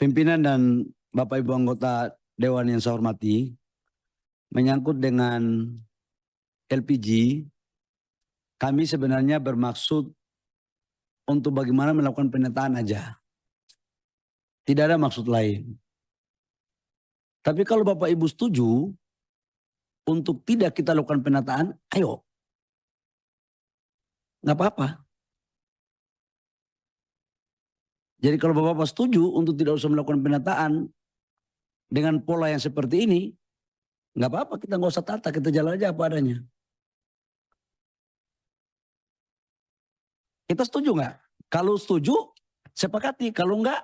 Pimpinan dan Bapak Ibu anggota Dewan yang saya hormati, menyangkut dengan LPG, kami sebenarnya bermaksud untuk bagaimana melakukan penataan aja. Tidak ada maksud lain. Tapi kalau Bapak Ibu setuju untuk tidak kita lakukan penataan, ayo. Nggak apa-apa. Jadi kalau Bapak-Bapak setuju untuk tidak usah melakukan penataan dengan pola yang seperti ini, nggak apa-apa, kita nggak usah tata, kita jalan aja apa adanya. Kita setuju nggak? Kalau setuju, sepakati. Kalau nggak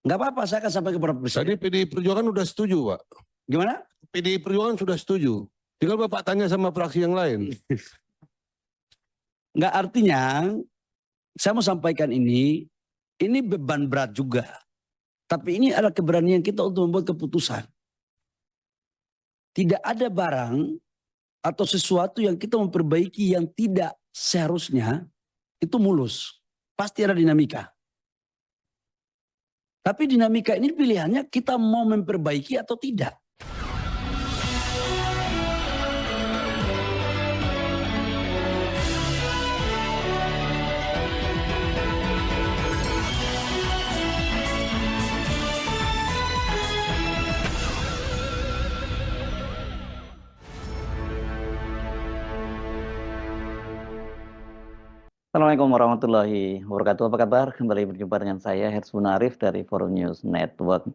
apa-apa, saya akan sampai kepada Presiden. Tadi PDI Perjuangan sudah setuju, Pak. Gimana? PDI Perjuangan sudah setuju. Tinggal Bapak tanya sama fraksi yang lain. Nggak, artinya saya mau sampaikan ini beban berat juga. Tapi ini adalah keberanian kita untuk membuat keputusan. Tidak ada barang atau sesuatu yang kita memperbaiki yang tidak seharusnya itu mulus. Pasti ada dinamika. Tapi dinamika ini pilihannya kita mau memperbaiki atau tidak. Assalamualaikum warahmatullahi wabarakatuh. Apa kabar? Kembali berjumpa dengan saya Hersbun Arif dari Forum News Network.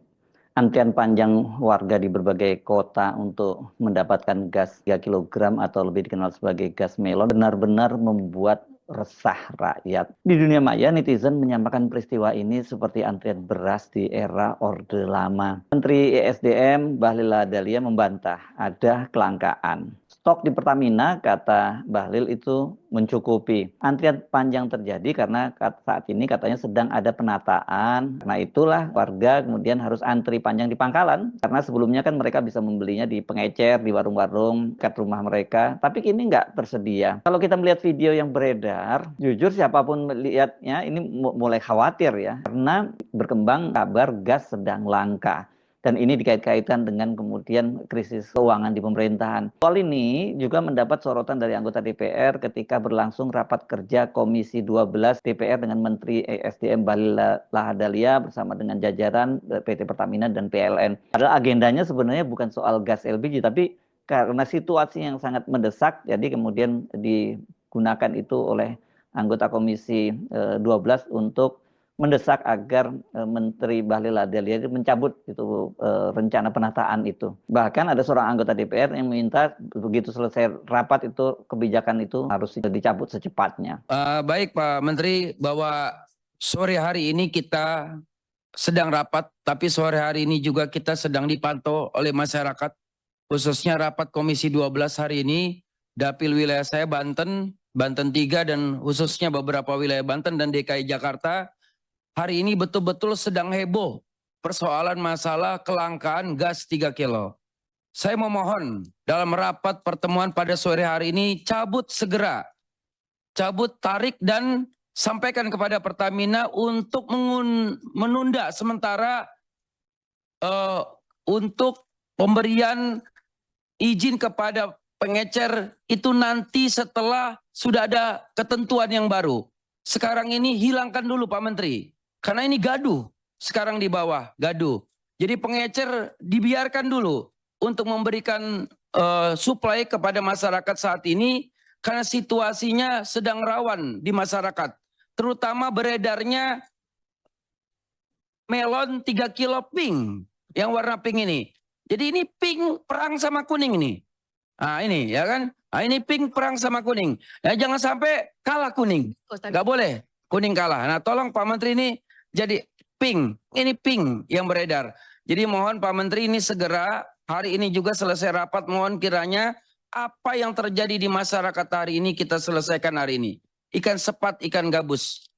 Antrian panjang warga di berbagai kota untuk mendapatkan gas 3 kg atau lebih dikenal sebagai gas melon benar-benar membuat resah rakyat. Di dunia maya, netizen menyamakan peristiwa ini seperti antrian beras di era Orde Lama. Menteri ESDM Bahlil Lahadalia membantah ada kelangkaan. Stok di Pertamina, kata Bahlil, itu mencukupi. Antrian panjang terjadi karena saat ini katanya sedang ada penataan. Karena itulah warga kemudian harus antri panjang di pangkalan. Karena sebelumnya kan mereka bisa membelinya di pengecer, di warung-warung dekat rumah mereka. Tapi kini nggak tersedia. Kalau kita melihat video yang beredar, jujur siapapun melihatnya ini mulai khawatir ya. Karena berkembang kabar gas sedang langka. Dan ini dikait-kaitkan dengan kemudian krisis keuangan di pemerintahan. Soal ini juga mendapat sorotan dari anggota DPR ketika berlangsung rapat kerja Komisi 12 DPR dengan Menteri ESDM Bahlil Lahadalia bersama dengan jajaran PT Pertamina dan PLN. Padahal agendanya sebenarnya bukan soal gas LPG, tapi karena situasi yang sangat mendesak, jadi kemudian digunakan itu oleh anggota Komisi 12 untuk mendesak agar Menteri Bahlil Lahadalia mencabut itu rencana penataan itu. Bahkan ada seorang anggota DPR yang meminta begitu selesai rapat itu kebijakan itu harus dicabut secepatnya. Baik Pak Menteri, bahwa sore hari ini kita sedang rapat, tapi sore hari ini juga kita sedang dipantau oleh masyarakat, khususnya rapat Komisi 12 hari ini, dapil wilayah saya Banten 3 dan khususnya beberapa wilayah Banten dan DKI Jakarta. Hari ini betul-betul sedang heboh persoalan masalah kelangkaan gas 3 kilo. Saya memohon dalam rapat pertemuan pada sore hari ini segera cabut, tarik dan sampaikan kepada Pertamina untuk menunda sementara untuk pemberian izin kepada pengecer itu nanti setelah sudah ada ketentuan yang baru. Sekarang ini hilangkan dulu Pak Menteri. Karena ini gaduh, sekarang di bawah gaduh. Jadi pengecer dibiarkan dulu untuk memberikan suplai kepada masyarakat saat ini. Karena situasinya sedang rawan di masyarakat. Terutama beredarnya melon 3 kilo pink, yang warna pink ini. Jadi ini pink perang sama kuning ini. Nah ini ya kan, nah, ini pink perang sama kuning. Ya, jangan sampai kalah kuning, nggak boleh kuning kalah. Nah tolong Pak Menteri ini jadi pink, ini pink yang beredar. Jadi mohon Pak Menteri ini segera hari ini juga selesai rapat, mohon kiranya apa yang terjadi di masyarakat hari ini kita selesaikan hari ini. Ikan sepat, ikan gabus.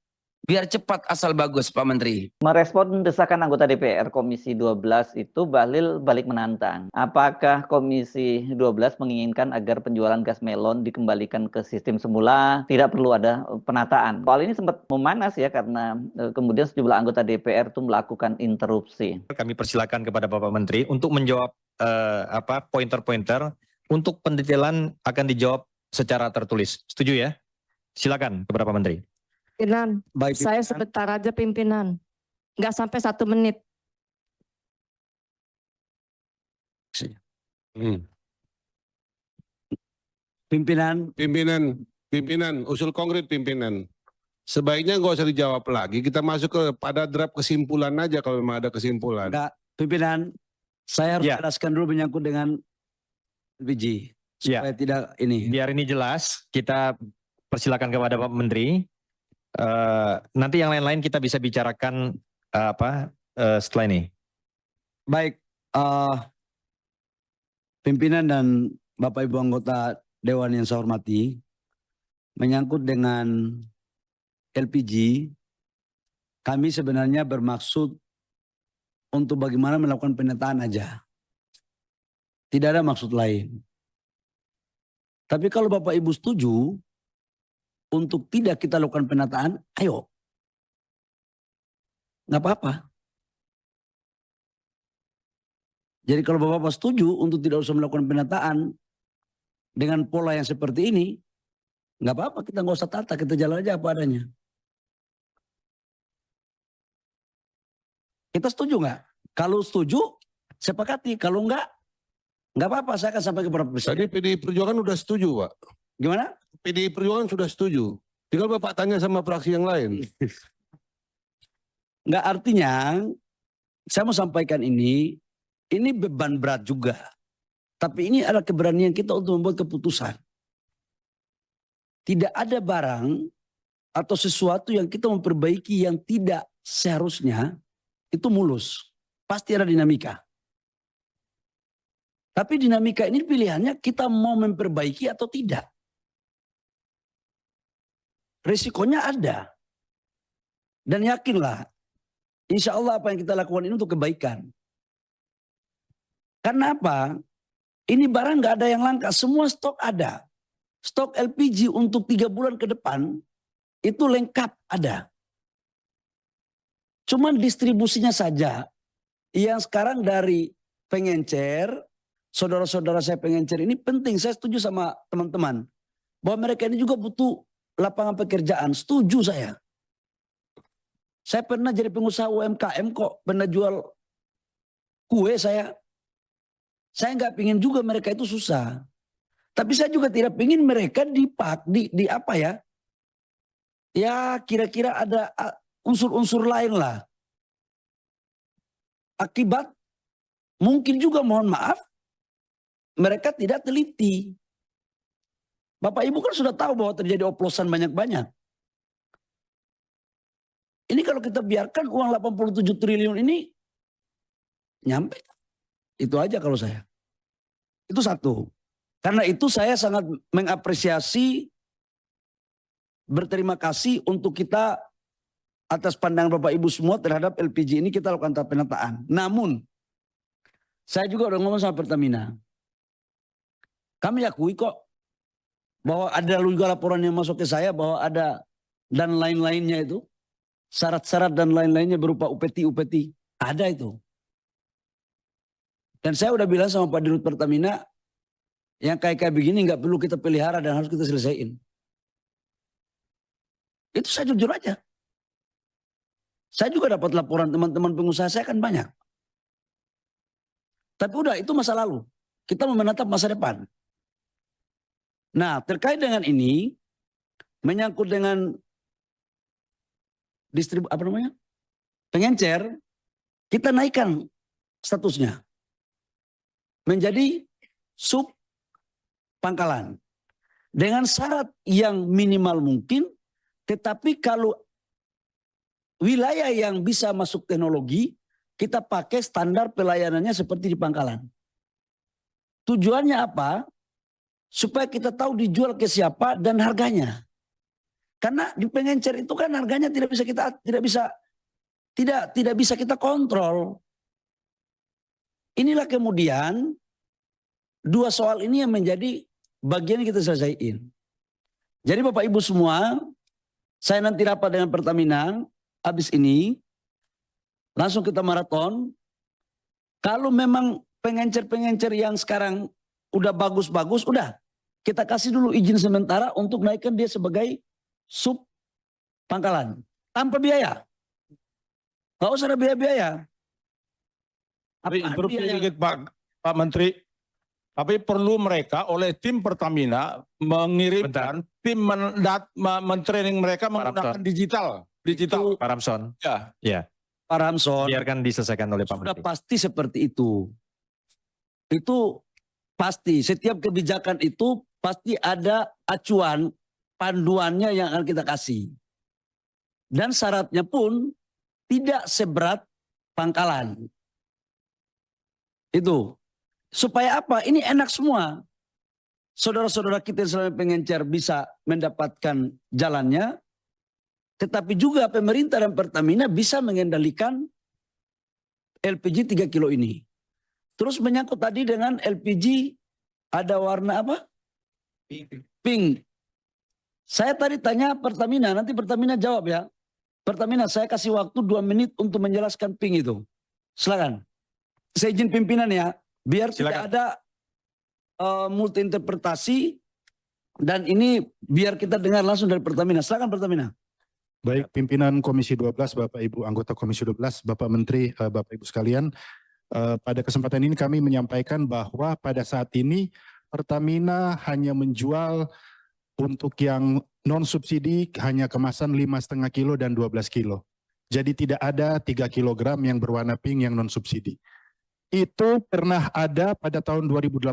Biar cepat asal bagus, Pak Menteri. Merespon desakan anggota DPR Komisi 12 itu Bahlil balik menantang. Apakah Komisi 12 menginginkan agar penjualan gas melon dikembalikan ke sistem semula, tidak perlu ada penataan? Soal ini sempat memanas ya karena kemudian sejumlah anggota DPR itu melakukan interupsi. Kami persilakan kepada Bapak Menteri untuk menjawab pointer-pointer untuk pendetailan akan dijawab secara tertulis. Setuju ya? Silakan kepada Pak Menteri. Pimpinan, Baik, saya pimpinan. sebentar aja pimpinan. Nggak sampai 1 menit. Pimpinan, Usul konkret pimpinan. Sebaiknya nggak usah dijawab lagi. Kita masuk pada draft kesimpulan aja kalau memang ada kesimpulan. enggak, pimpinan, saya harus Ya. jelaskan dulu menyangkut dengan LPG Ya. supaya tidak ini. Biar ini jelas, kita persilakan kepada Pak Menteri. Nanti yang lain-lain kita bisa bicarakan setelah ini. Baik, pimpinan dan Bapak Ibu anggota Dewan yang saya hormati, menyangkut dengan LPG, kami sebenarnya bermaksud untuk bagaimana melakukan penataan aja. Tidak ada maksud lain. Tapi kalau Bapak Ibu setuju untuk tidak kita lakukan penataan, ayo. Nggak apa-apa. Jadi kalau Bapak-Bapak setuju untuk tidak usah melakukan penataan dengan pola yang seperti ini, nggak apa-apa, kita nggak usah tata, kita jalan aja apa adanya. Kita setuju nggak? Kalau setuju, sepakati. Kalau nggak apa-apa, saya akan sampai kepada Presiden. Tadi PDI Perjuangan sudah setuju, Pak. Gimana? PDI Perjuangan sudah setuju. Tinggal Bapak tanya sama fraksi yang lain. Nggak, artinya, saya mau sampaikan ini beban berat juga. Tapi ini adalah keberanian kita untuk membuat keputusan. Tidak ada barang atau sesuatu yang kita memperbaiki yang tidak seharusnya itu mulus. Pasti ada dinamika. Tapi dinamika ini pilihannya kita mau memperbaiki atau tidak. Risikonya ada. Dan yakinlah, insya Allah apa yang kita lakukan ini untuk kebaikan. Karena apa? Ini barang nggak ada yang langka, semua stok ada. Stok LPG untuk 3 bulan ke depan itu lengkap ada. Cuman distribusinya saja yang sekarang dari pengencer, saudara-saudara saya pengencer ini penting. Saya setuju sama teman-teman bahwa mereka ini juga butuh lapangan pekerjaan. Setuju saya. Saya pernah jadi pengusaha UMKM kok, pernah jual kue saya. Saya nggak pingin juga mereka itu susah. Tapi saya juga tidak pingin mereka di apa ya. Ya kira-kira ada unsur-unsur lain lah. Akibat mungkin juga mohon maaf mereka tidak teliti. Bapak Ibu kan sudah tahu bahwa terjadi oplosan banyak-banyak. Ini kalau kita biarkan uang 87 triliun ini nyampe. Itu aja kalau saya. Itu satu. Karena itu saya sangat mengapresiasi, berterima kasih untuk kita atas pandangan Bapak Ibu semua terhadap LPG ini kita lakukan tahap penataan. Namun, saya juga udah ngomong sama Pertamina. Kami akui kok bahwa ada juga laporan yang masuk ke saya bahwa ada dan lain-lainnya itu. Syarat-syarat dan lain-lainnya berupa UPT. Ada itu. Dan saya udah bilang sama Pak Dirut Pertamina, yang kayak begini nggak perlu kita pelihara dan harus kita selesaiin. Itu saya jujur aja. Saya juga dapat laporan teman-teman pengusaha saya kan banyak. Tapi udah itu masa lalu. Kita mau menatap masa depan. Nah terkait dengan ini, menyangkut dengan pengencer, kita naikkan statusnya. Menjadi sub pangkalan. Dengan syarat yang minimal mungkin, tetapi kalau wilayah yang bisa masuk teknologi, kita pakai standar pelayanannya seperti di pangkalan. Tujuannya apa? Supaya kita tahu dijual ke siapa dan harganya. Karena di pengencer itu kan harganya tidak bisa kita kontrol. Inilah kemudian dua soal ini yang menjadi bagian yang kita selesaiin. Jadi Bapak Ibu semua, saya nanti rapat dengan Pertamina, habis ini langsung kita maraton. Kalau memang pengencer-pengencer yang sekarang udah bagus-bagus, udah kita kasih dulu izin sementara untuk naikkan dia sebagai sub pangkalan tanpa biaya. Nggak usah ada biaya-biaya. Apaan biaya? Sedikit Pak Menteri, tapi perlu mereka oleh tim Pertamina mengirimkan tim mentraining mereka menggunakan digital. Pak Ramson. Ya. Ya, Pak Ramson, biarkan diselesaikan oleh Pak sudah Menteri. pasti seperti itu. Itu pasti, setiap kebijakan itu pasti ada acuan, panduannya yang akan kita kasih. Dan syaratnya pun tidak seberat pangkalan. Itu. Supaya apa? Ini enak semua. Saudara-saudara kita yang selama pengencer bisa mendapatkan jalannya. Tetapi juga pemerintah dan Pertamina bisa mengendalikan LPG 3 kilo ini. Terus menyangkut tadi dengan LPG ada warna apa? Pink. Saya tadi tanya Pertamina, nanti Pertamina jawab ya. Pertamina, saya kasih waktu 2 menit untuk menjelaskan pink itu. Silakan. Saya izin pimpinan ya, biar tidak ada multi interpretasi dan ini biar kita dengar langsung dari Pertamina. Silakan Pertamina. Baik, pimpinan Komisi 12, Bapak Ibu anggota Komisi 12, Bapak Menteri, Bapak Ibu sekalian, pada kesempatan ini kami menyampaikan bahwa pada saat ini Pertamina hanya menjual untuk yang non subsidi hanya kemasan 5,5 kilo dan 12 kilo. Jadi tidak ada 3 kilogram yang berwarna pink yang non subsidi. Itu pernah ada pada tahun 2018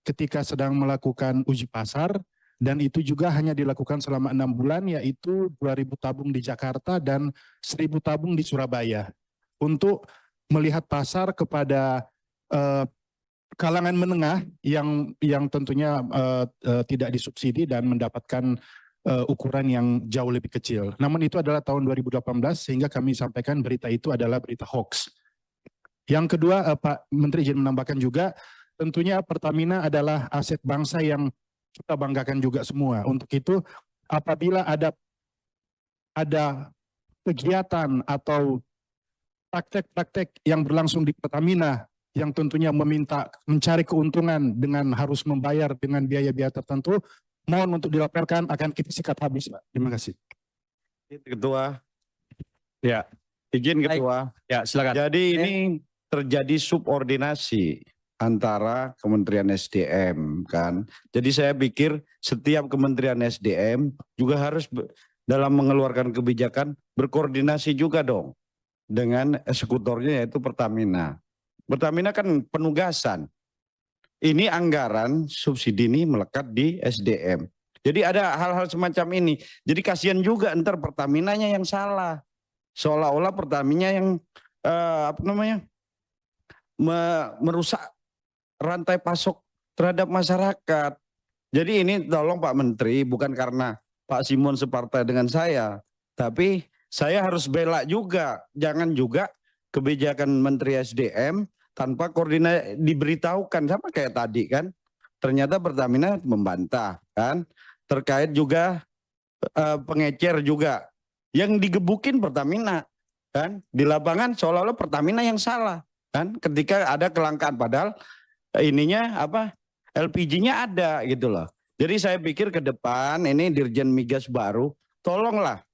ketika sedang melakukan uji pasar dan itu juga hanya dilakukan selama 6 bulan yaitu 2.000 tabung di Jakarta dan 1.000 tabung di Surabaya untuk melihat pasar kepada kalangan menengah yang tentunya tidak disubsidi dan mendapatkan ukuran yang jauh lebih kecil. Namun itu adalah tahun 2018 sehingga kami sampaikan berita itu adalah berita hoax. Yang kedua, Pak Menteri izin menambahkan juga, tentunya Pertamina adalah aset bangsa yang kita banggakan juga semua. Untuk itu, apabila ada kegiatan atau praktek-praktek yang berlangsung di Pertamina, yang tentunya mencari keuntungan dengan harus membayar dengan biaya-biaya tertentu, mohon untuk dilaporkan, akan kita sikat habis, Pak. Terima kasih. Ketua. Ya, Izin Ketua. ya silakan. Jadi ini terjadi subordinasi antara Kementerian SDM kan. Jadi saya pikir setiap Kementerian SDM juga harus dalam mengeluarkan kebijakan berkoordinasi juga dong dengan eksekutornya yaitu Pertamina. Pertamina kan penugasan. Ini anggaran subsidi ini melekat di SDM. Jadi ada hal-hal semacam ini. Jadi kasihan juga ntar Pertaminanya yang salah. Seolah-olah Pertamina yang merusak rantai pasok terhadap masyarakat. Jadi ini tolong Pak Menteri, bukan karena Pak Simon separtai dengan saya, tapi saya harus bela juga. Jangan juga kebijakan Menteri SDM tanpa koordinasi diberitahukan, sama kayak tadi kan. Ternyata Pertamina membantah kan. Terkait juga pengecer juga. Yang digebukin Pertamina kan. Di lapangan seolah-olah Pertamina yang salah. Kan ketika ada kelangkaan padahal ininya apa LPG-nya ada gitu loh. Jadi saya pikir ke depan ini Dirjen Migas baru tolonglah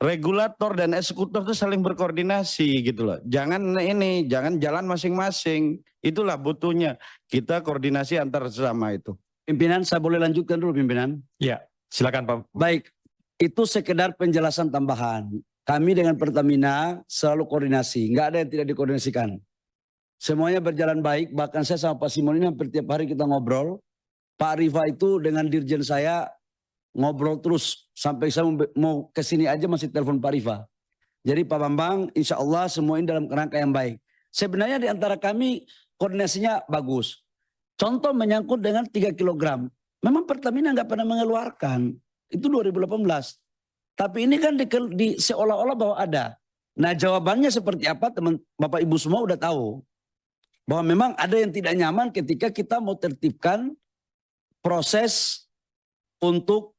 regulator dan eksekutor itu saling berkoordinasi gitu loh. Jangan jangan jalan masing-masing. Itulah butuhnya kita koordinasi antar sesama itu. Pimpinan, saya boleh lanjutkan dulu pimpinan? Ya, silakan Pak. Baik, itu sekedar penjelasan tambahan. Kami dengan Pertamina selalu koordinasi, nggak ada yang tidak dikoordinasikan. Semuanya berjalan baik, bahkan saya sama Pak Simon ini hampir tiap hari kita ngobrol. Pak Rifa itu dengan dirjen saya ngobrol terus, sampai saya mau kesini aja masih telepon Pak Rifa. Jadi Pak Bambang, insya Allah semua ini dalam kerangka yang baik. Sebenarnya di antara kami koordinasinya bagus. Contoh menyangkut dengan 3 kilogram. Memang Pertamina nggak pernah mengeluarkan. Itu 2018. Tapi ini kan seolah-olah bahwa ada. Nah jawabannya seperti apa teman Bapak Ibu semua udah tahu. Bahwa memang ada yang tidak nyaman ketika kita mau tertibkan proses untuk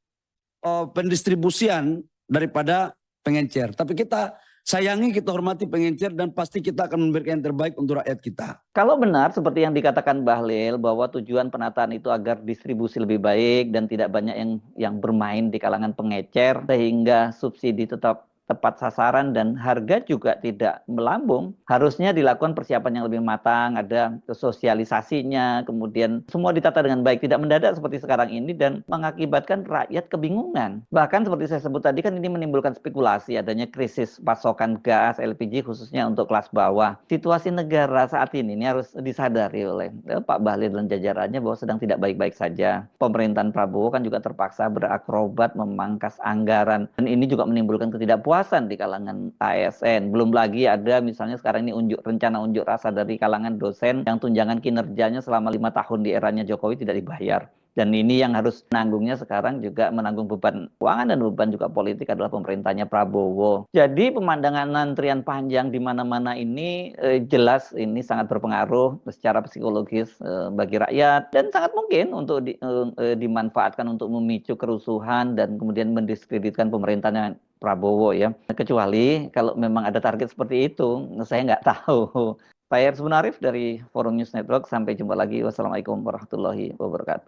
pendistribusian daripada pengencer. Tapi kita sayangi, kita hormati pengencer dan pasti kita akan memberikan yang terbaik untuk rakyat kita. Kalau benar seperti yang dikatakan Bahlil bahwa tujuan penataan itu agar distribusi lebih baik dan tidak banyak yang bermain di kalangan pengecer sehingga subsidi tetap tepat sasaran dan harga juga tidak melambung, harusnya dilakukan persiapan yang lebih matang, ada sosialisasinya, kemudian semua ditata dengan baik, tidak mendadak seperti sekarang ini dan mengakibatkan rakyat kebingungan. Bahkan seperti saya sebut tadi kan ini menimbulkan spekulasi adanya krisis pasokan gas LPG khususnya untuk kelas bawah. Situasi negara saat ini harus disadari oleh Pak Bahlil dan jajarannya bahwa sedang tidak baik-baik saja. Pemerintahan Prabowo kan juga terpaksa berakrobat memangkas anggaran dan ini juga menimbulkan ketidakpuasan di kalangan ASN. Belum lagi ada misalnya sekarang ini rencana unjuk rasa dari kalangan dosen yang tunjangan kinerjanya selama 5 tahun di eranya Jokowi tidak dibayar. Dan ini yang harus menanggungnya sekarang juga menanggung beban keuangan dan beban juga politik adalah pemerintahnya Prabowo. Jadi pemandangan antrian panjang di mana-mana ini jelas ini sangat berpengaruh secara psikologis bagi rakyat dan sangat mungkin untuk dimanfaatkan untuk memicu kerusuhan dan kemudian mendiskreditkan pemerintahannya Prabowo ya. Kecuali kalau memang ada target seperti itu, saya nggak tahu. Pak Hersuna Arif dari Forum News Network, sampai jumpa lagi. Wassalamualaikum warahmatullahi wabarakatuh.